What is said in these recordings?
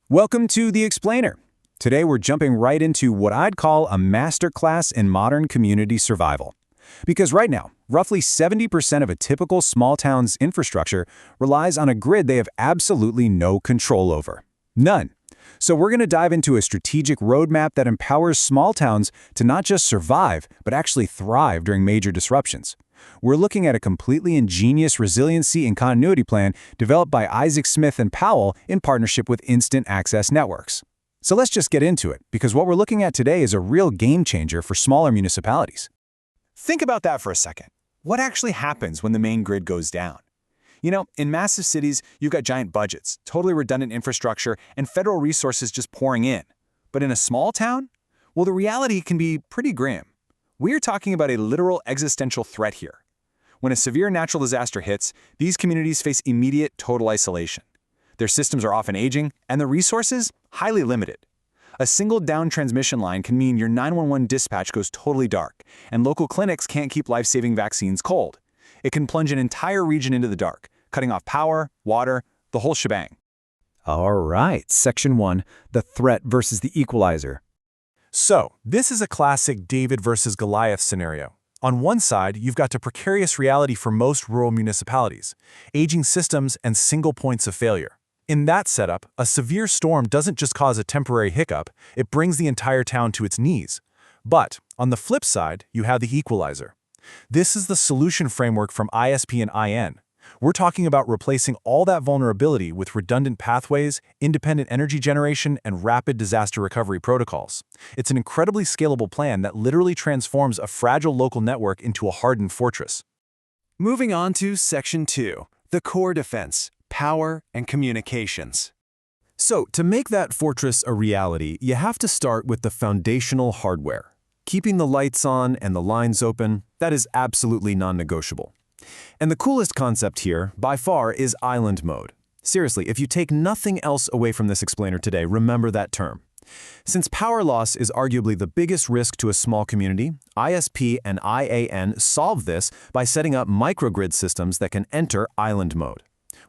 Welcome to The Explainer. Today we're jumping right into what I'd call a masterclass in modern community survival. Because right now, roughly 70% of a typical small town's infrastructure relies on a grid they have absolutely no control over. None. So we're going to dive into a strategic roadmap that empowers small towns to not just survive, but actually thrive during major disruptions. We're looking at a completely ingenious resiliency and continuity plan developed by Isaac Smith and Powell in partnership with Instant Access Networks. So let's just get into it, because what we're looking at today is a real game changer for smaller municipalities. Think about that for a second. What actually happens when the main grid goes down? You know, in massive cities, you've got giant budgets, totally redundant infrastructure, and federal resources just pouring in. But in a small town? Well, the reality can be pretty grim. We're talking about a literal existential threat here. When a severe natural disaster hits, these communities face immediate total isolation. Their systems are often aging, and the resources highly limited. A single down transmission line can mean your 911 dispatch goes totally dark, and local clinics can't keep life-saving vaccines cold. It can plunge an entire region into the dark, cutting off power, water, the whole shebang. All right, Section 1, the threat versus the equalizer. So, this is a classic David versus Goliath scenario. On one side, you've got the precarious reality for most rural municipalities, aging systems and single points of failure. In that setup, a severe storm doesn't just cause a temporary hiccup, it brings the entire town to its knees. But, on the flip side, you have the equalizer. This is the solution framework from ISP and IN. We're talking about replacing all that vulnerability with redundant pathways, independent energy generation, and rapid disaster recovery protocols. It's an incredibly scalable plan that literally transforms a fragile local network into a hardened fortress. Moving on to Section 2, the core defense, power and communications. So, to make that fortress a reality, you have to start with the foundational hardware. Keeping the lights on and the lines open, that is absolutely non-negotiable. And the coolest concept here, by far, is island mode. Seriously, if you take nothing else away from this explainer today, remember that term. Since power loss is arguably the biggest risk to a small community, ISP and IAN solve this by setting up microgrid systems that can enter island mode.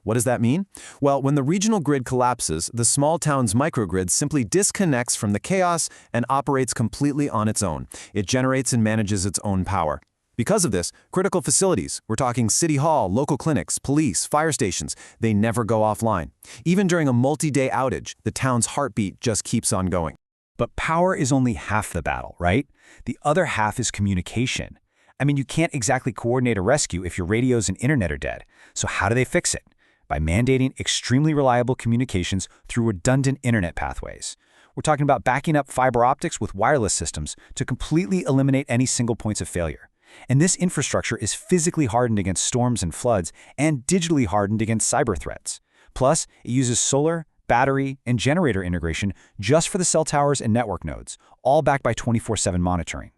What does that mean? Well, when the regional grid collapses, the small town's microgrid simply disconnects from the chaos and operates completely on its own. It generates and manages its own power. Because of this, critical facilities, we're talking city hall, local clinics, police, fire stations, they never go offline. Even during a multi-day outage, the town's heartbeat just keeps on going. But power is only half the battle, right? The other half is communication. I mean, you can't exactly coordinate a rescue if your radios and internet are dead. So how do they fix it? By mandating extremely reliable communications through redundant internet pathways. We're talking about backing up fiber optics with wireless systems to completely eliminate any single points of failure. And this infrastructure is physically hardened against storms and floods and digitally hardened against cyber threats. Plus, it uses solar, battery, and generator integration just for the cell towers and network nodes, all backed by 24/7 monitoring.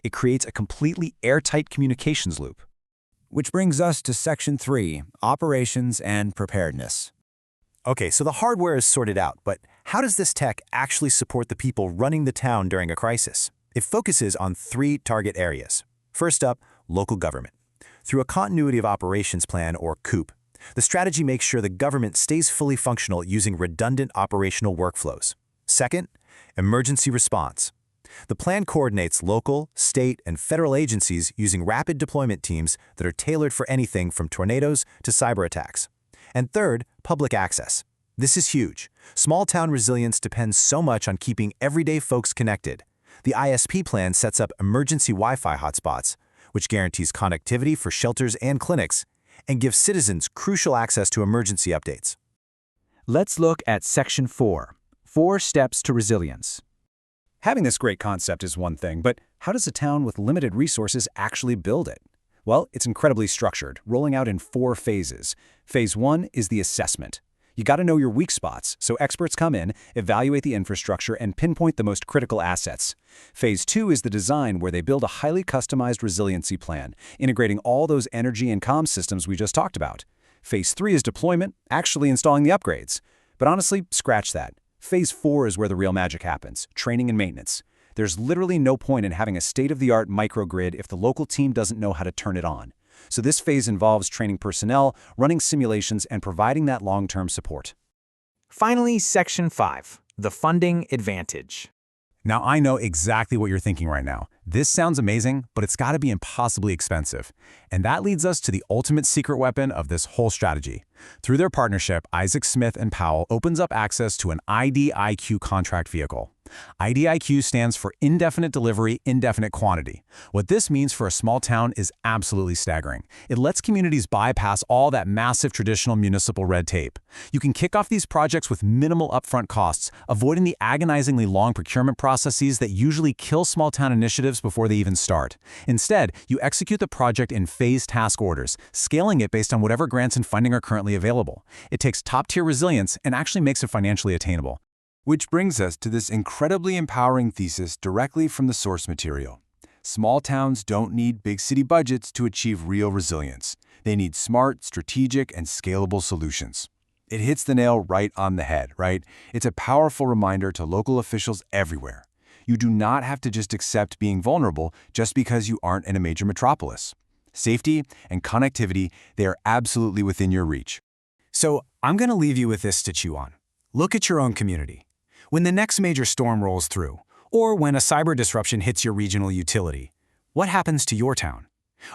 It creates a completely airtight communications loop. Which brings us to Section 3, operations and preparedness. Okay, so the hardware is sorted out, but how does this tech actually support the people running the town during a crisis? It focuses on 3 target areas. First up, local government. Through a continuity of operations plan, or COOP, the strategy makes sure the government stays fully functional using redundant operational workflows. Second, emergency response. The plan coordinates local, state, and federal agencies using rapid deployment teams that are tailored for anything from tornadoes to cyber attacks. And third, public access. This is huge. Small town resilience depends so much on keeping everyday folks connected. The ISP plan sets up emergency Wi-Fi hotspots, which guarantees connectivity for shelters and clinics, and gives citizens crucial access to emergency updates. Let's look at Section 4, 4 steps to resilience. Having this great concept is one thing, but how does a town with limited resources actually build it? Well, it's incredibly structured, rolling out in 4 phases. Phase 1 is the assessment. You got to know your weak spots, so experts come in, evaluate the infrastructure, and pinpoint the most critical assets. Phase 2 is the design, where they build a highly customized resiliency plan, integrating all those energy and comm systems we just talked about. Phase 3 is deployment, actually installing the upgrades. But honestly, scratch that. Phase 4 is where the real magic happens, training and maintenance. There's literally no point in having a state-of-the-art microgrid if the local team doesn't know how to turn it on. So this phase involves training personnel, running simulations, and providing that long-term support. Finally, Section 5, the funding advantage. Now, I know exactly what you're thinking right now. This sounds amazing, but it's got to be impossibly expensive. And that leads us to the ultimate secret weapon of this whole strategy. Through their partnership, Isaac Smith and Powell opens up access to an IDIQ contract vehicle. IDIQ stands for Indefinite Delivery, Indefinite Quantity. What this means for a small town is absolutely staggering. It lets communities bypass all that massive traditional municipal red tape. You can kick off these projects with minimal upfront costs, avoiding the agonizingly long procurement processes that usually kill small town initiatives before they even start. Instead, you execute the project in phased task orders, scaling it based on whatever grants and funding are currently available. It takes top-tier resilience and actually makes it financially attainable. Which brings us to this incredibly empowering thesis directly from the source material. Small towns don't need big city budgets to achieve real resilience. They need smart, strategic, and scalable solutions. It hits the nail right on the head, right? It's a powerful reminder to local officials everywhere. You do not have to just accept being vulnerable just because you aren't in a major metropolis. Safety and connectivity, they are absolutely within your reach. So I'm going to leave you with this to chew on. Look at your own community. When the next major storm rolls through, or when a cyber disruption hits your regional utility, what happens to your town?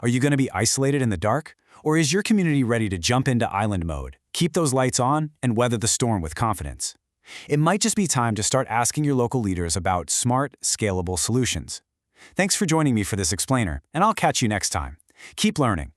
Are you going to be isolated in the dark? Or is your community ready to jump into island mode, keep those lights on, and weather the storm with confidence? It might just be time to start asking your local leaders about smart, scalable solutions. Thanks for joining me for this explainer, and I'll catch you next time. Keep learning.